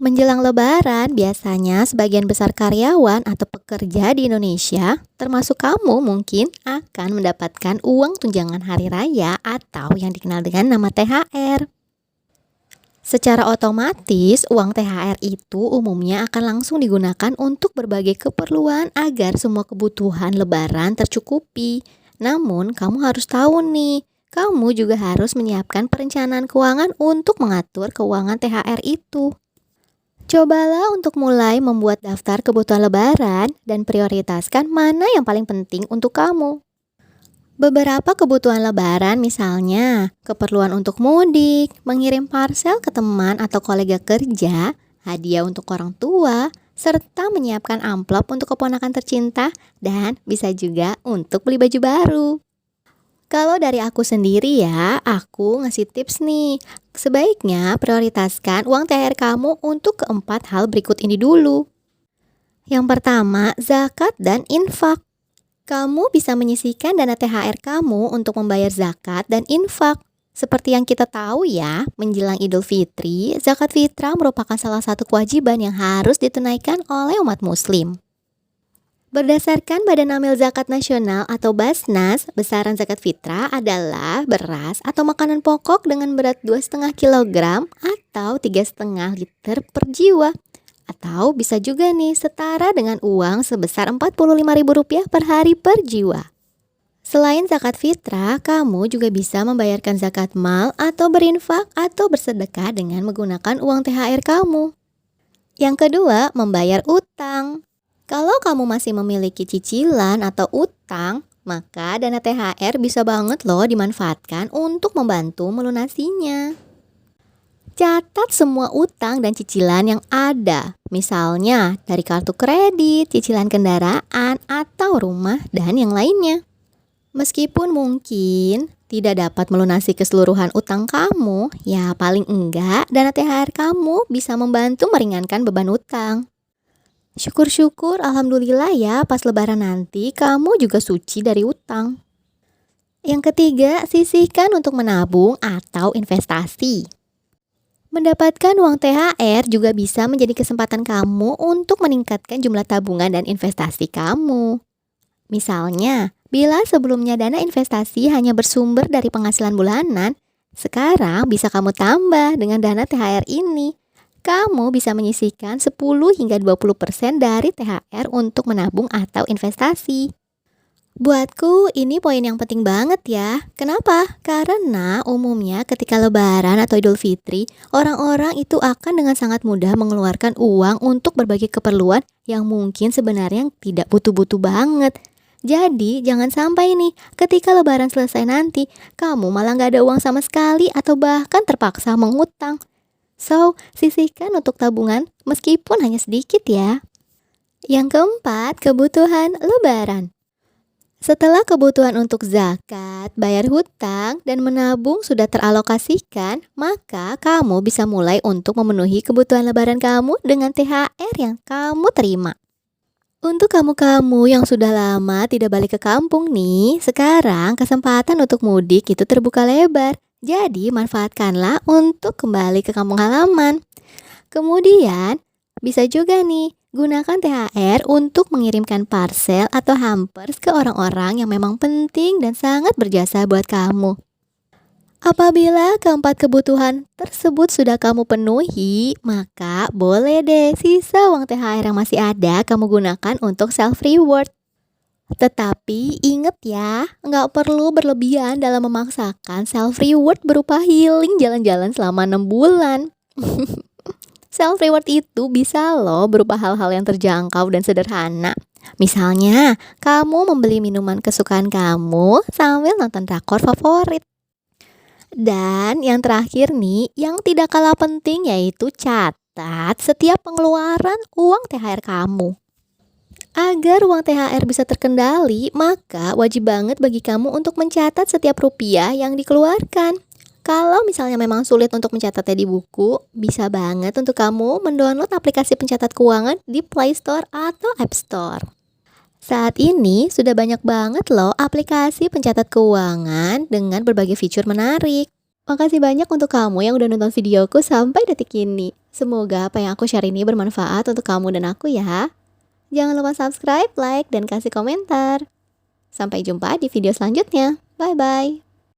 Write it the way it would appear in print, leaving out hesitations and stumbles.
Menjelang Lebaran, biasanya sebagian besar karyawan atau pekerja di Indonesia, termasuk kamu mungkin, akan mendapatkan uang tunjangan hari raya atau yang dikenal dengan nama THR. Secara otomatis, uang THR itu umumnya akan langsung digunakan untuk berbagai keperluan agar semua kebutuhan Lebaran tercukupi. Namun, kamu harus tahu nih, kamu juga harus menyiapkan perencanaan keuangan untuk mengatur keuangan THR itu. Cobalah untuk mulai membuat daftar kebutuhan Lebaran dan prioritaskan mana yang paling penting untuk kamu. Beberapa kebutuhan Lebaran misalnya keperluan untuk mudik, mengirim parcel ke teman atau kolega kerja, hadiah untuk orang tua, serta menyiapkan amplop untuk keponakan tercinta, dan bisa juga untuk beli baju baru. Kalau dari aku sendiri ya, aku ngasih tips nih. Sebaiknya prioritaskan uang THR kamu untuk keempat hal berikut ini dulu. Yang pertama, zakat dan infak. Kamu bisa menyisihkan dana THR kamu untuk membayar zakat dan infak. Seperti yang kita tahu ya, menjelang Idul Fitri, zakat fitrah merupakan salah satu kewajiban yang harus ditunaikan oleh umat muslim. Berdasarkan Badan Amil Zakat Nasional atau Basnas, besaran zakat fitrah adalah beras atau makanan pokok dengan berat 2,5 kg atau 3,5 liter per jiwa. Atau bisa juga nih setara dengan uang sebesar Rp45.000 per hari per jiwa. Selain zakat fitrah, kamu juga bisa membayarkan zakat mal atau berinfak atau bersedekah dengan menggunakan uang THR kamu. Yang kedua, membayar utang. Kalau kamu masih memiliki cicilan atau utang, maka dana THR bisa banget loh dimanfaatkan untuk membantu melunasinya. Catat semua utang dan cicilan yang ada, misalnya dari kartu kredit, cicilan kendaraan, atau rumah, dan yang lainnya. Meskipun mungkin tidak dapat melunasi keseluruhan utang kamu, ya paling enggak dana THR kamu bisa membantu meringankan beban utang. Syukur-syukur alhamdulillah ya pas lebaran nanti kamu juga suci dari utang. Yang ketiga, sisihkan untuk menabung atau investasi. Mendapatkan uang THR juga bisa menjadi kesempatan kamu untuk meningkatkan jumlah tabungan dan investasi kamu. Misalnya, bila sebelumnya dana investasi hanya bersumber dari penghasilan bulanan, sekarang bisa kamu tambah dengan dana THR ini. Kamu bisa menyisihkan 10 hingga 20% dari THR untuk menabung atau investasi. Buatku ini poin yang penting banget ya. Kenapa? Karena umumnya ketika Lebaran atau Idul Fitri, orang-orang itu akan dengan sangat mudah mengeluarkan uang untuk berbagai keperluan yang mungkin sebenarnya tidak butuh-butuh banget. Jadi jangan sampai nih ketika Lebaran selesai nanti, kamu malah gak ada uang sama sekali atau bahkan terpaksa mengutang. So, sisihkan untuk tabungan meskipun hanya sedikit ya. Yang keempat, kebutuhan Lebaran. Setelah kebutuhan untuk zakat, bayar hutang, dan menabung sudah teralokasikan, maka kamu bisa mulai untuk memenuhi kebutuhan Lebaran kamu dengan THR yang kamu terima. Untuk kamu-kamu yang sudah lama tidak balik ke kampung nih, sekarang kesempatan untuk mudik itu terbuka lebar. Jadi manfaatkanlah untuk kembali ke kampung halaman. Kemudian bisa juga nih gunakan THR untuk mengirimkan parcel atau hampers ke orang-orang yang memang penting dan sangat berjasa buat kamu. Apabila keempat kebutuhan tersebut sudah kamu penuhi, maka boleh deh sisa uang THR yang masih ada kamu gunakan untuk self reward. Tetapi ingat ya, nggak perlu berlebihan dalam memaksakan self reward berupa healing jalan-jalan selama 6 bulan. Self reward itu bisa loh berupa hal-hal yang terjangkau dan sederhana. Misalnya, kamu membeli minuman kesukaan kamu sambil nonton drakor favorit. Dan yang terakhir nih, yang tidak kalah penting yaitu catat setiap pengeluaran uang THR kamu. Agar uang THR bisa terkendali, maka wajib banget bagi kamu untuk mencatat setiap rupiah yang dikeluarkan. Kalau misalnya memang sulit untuk mencatatnya di buku, bisa banget untuk kamu mendownload aplikasi pencatat keuangan di Play Store atau App Store. Saat ini sudah banyak banget loh aplikasi pencatat keuangan dengan berbagai fitur menarik. Makasih banyak untuk kamu yang udah nonton videoku sampai detik ini. Semoga apa yang aku share ini bermanfaat untuk kamu dan aku ya. Jangan lupa subscribe, like, dan kasih komentar. Sampai jumpa di video selanjutnya. Bye-bye.